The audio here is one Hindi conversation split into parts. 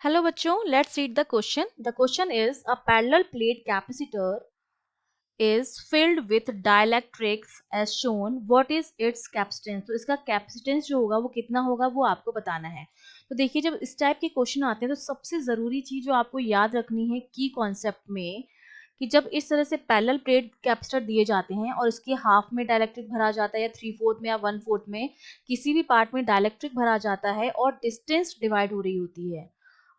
Hello बच्चों, let's read the question. The question is a parallel plate capacitor is filled with dielectrics as shown. What is its capacitance? तो इसका कैपेसिटेंस जो होगा वो कितना होगा वो आपको बताना है। तो देखिए जब इस टाइप के क्वेश्चन आते हैं तो सबसे ज़रूरी चीज़ जो आपको याद रखनी है की कॉन्सेप्ट में कि जब इस तरह से पैरेलल प्लेट कैपेसिटर दिए जाते हैं और इसके हाफ में डाइलेक्ट्रिक भरा जाता है या 3/4 में या 1/4 में किसी भी पार्ट में डाइलेक्ट्रिक भरा जाता है और डिस्टेंस डिवाइड हो रही होती है।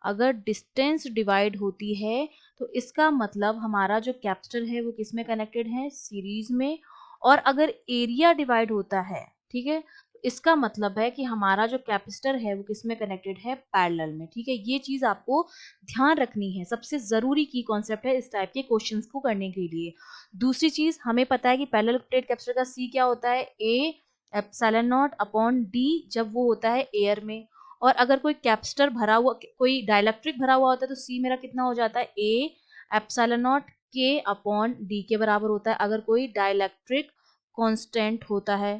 अगर डिस्टेंस डिवाइड होती है तो इसका मतलब हमारा जो कैपेसिटर है वो किस में कनेक्टेड है, सीरीज में। और अगर एरिया डिवाइड होता है, ठीक है, तो इसका मतलब है कि हमारा जो कैपेसिटर है वो किस में कनेक्टेड है, पैरेलल में। ठीक है, ये चीज आपको ध्यान रखनी है, सबसे जरूरी की कॉन्सेप्ट है इस टाइप के क्वेश्चंस को करने के लिए। दूसरी चीज हमें पता है कि पैरेलल प्लेट कैपेसिटर का सी क्या होता है, A epsilon not upon D, जब वो होता है एयर में। और अगर कोई कैपेसिटर भरा हुआ, कोई डाइलेक्ट्रिक भरा हुआ होता है तो सी मेरा कितना हो जाता है, ए एप्सिलॉन नॉट के अपॉन डी के बराबर होता है अगर कोई डाइलेक्ट्रिक कांस्टेंट होता है।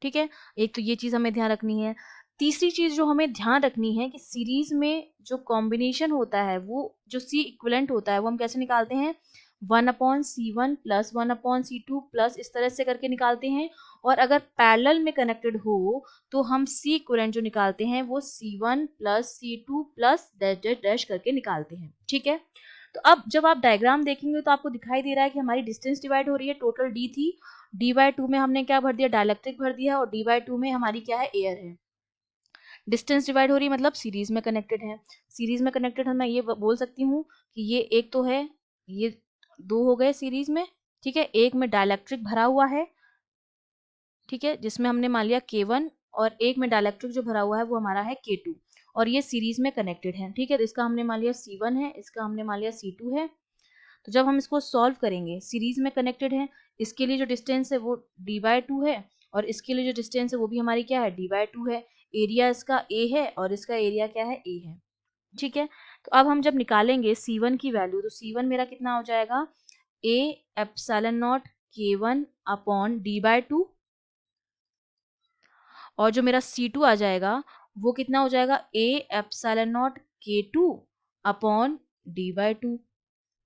ठीक है, एक तो ये चीज हमें ध्यान रखनी है। तीसरी चीज जो हमें ध्यान रखनी है कि सीरीज में जो कॉम्बिनेशन होता है वो जो सी इक्विवेलेंट होता है वो हम कैसे निकालते हैं, 1/C1 प्लस 1/C2 प्लस इस तरह से करके निकालते हैं। और अगर पैरेलल में कनेक्टेड हो तो हम सी इक्विवेलेंट जो निकालते हैं वो C1 plus C2 plus dash dash dash करके निकालते हैं। ठीक है, तो अब जब आप डायग्राम देखेंगे तो आपको दिखाई दे रहा है कि हमारी डिस्टेंस डिवाइड हो रही है, टोटल डी थी, डी/2 में हमने क्या भर दिया, डाइलेक्ट्रिक भर दिया, और डी/2 में हमारी क्या है, एयर है। डिस्टेंस डिवाइड हो रही है मतलब सीरीज में कनेक्टेड है। सीरीज में कनेक्टेड है, मैं ये बोल सकती हूँ कि ये एक तो है, ये दो हो गए सीरीज में। ठीक है, एक में डाइलेक्ट्रिक भरा हुआ है, ठीक है, जिसमें हमने मान लिया K1, और एक में डाइलेक्ट्रिक जो भरा हुआ है वो हमारा है K2, और ये सीरीज में कनेक्टेड है। ठीक है, तो इसका हमने मान लिया C1 है, इसका हमने मान लिया C2 है। तो जब हम इसको सॉल्व करेंगे, सीरीज में कनेक्टेड है, इसके लिए जो डिस्टेंस है वो d/2 है, और इसके लिए जो डिस्टेंस है वो भी हमारी क्या है, d/2 है। एरिया इसका a है और इसका एरिया क्या है, a है। ठीक है, तो अब हम जब निकालेंगे C1 की वैल्यू तो C1 मेरा कितना हो जाएगा, a epsilon not K1 upon d/2, और जो मेरा C2 आ जाएगा वो कितना हो जाएगा, a epsilon not K2 upon d/2।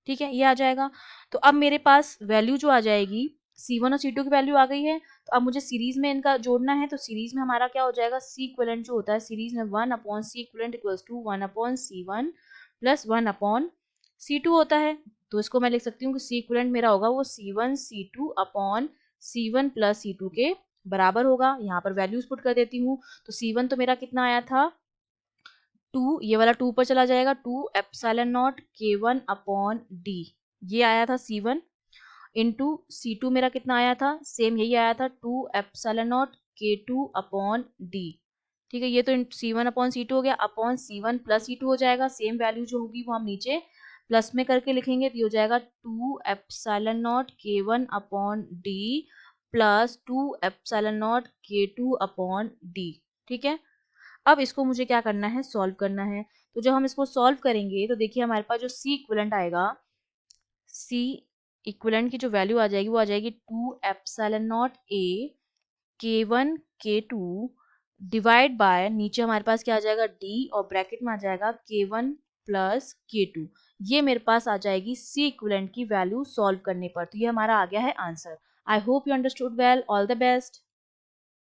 ठीक है, ये आ जाएगा। तो अब मेरे पास वैल्यू जो आ जाएगी, C1 और C2 की वैल्यू आ गई है, तो अब मुझे सीरीज में इनका जोड़ना है। तो सीरीज में हमारा क्या हो जाएगा, सी इक्विवेलेंट जो होता है सीरीज में 1/C equals to 1/C1 plus 1/C2 होता है। तो इसको मैं लिख सकती हूँ कि सी इक्विवेलेंट मेरा होगा वो C1 C2 upon C1 plus C2 के बराबर होगा। यहाँ पर वैल्यूज पुट कर देती हूँ। तो C1 तो मेरा कितना आया था, 2, ये वाला 2 पर चला जाएगा, 2 epsilon not K1 upon D, ये आया था C1, इंटू C2 मेरा कितना आया था, सेम यही आया था, 2 epsilon not K2 upon D. ठीक है, ये तो C1 अपॉन C2 हो गया, अपॉन C1 प्लस C2 हो जाएगा। सेम वैल्यू जो होगी वो हम नीचे प्लस में करके लिखेंगे, तो ये हो जाएगा 2 epsilon not K1 upon D plus 2 epsilon not K2 upon D. ठीक है, अब इसको मुझे क्या करना है, सॉल्व करना है। तो जब हम इसको सॉल्व करेंगे तो देखिए हमारे पास जो सी इक्विवेलेंट आएगा, सी इक्विवेलेंट की जो वैल्यू आ जाएगी वो आ जाएगी 2 epsilon not a K1 K2 divide by, नीचे हमारे पास क्या आ जाएगा, डी, और ब्रैकेट में आ जाएगा K1 प्लस K2। ये मेरे पास आ जाएगी सी इक्विवेलेंट की वैल्यू सॉल्व करने पर। तो ये हमारा आ गया है answer. I hope you understood well. All the best.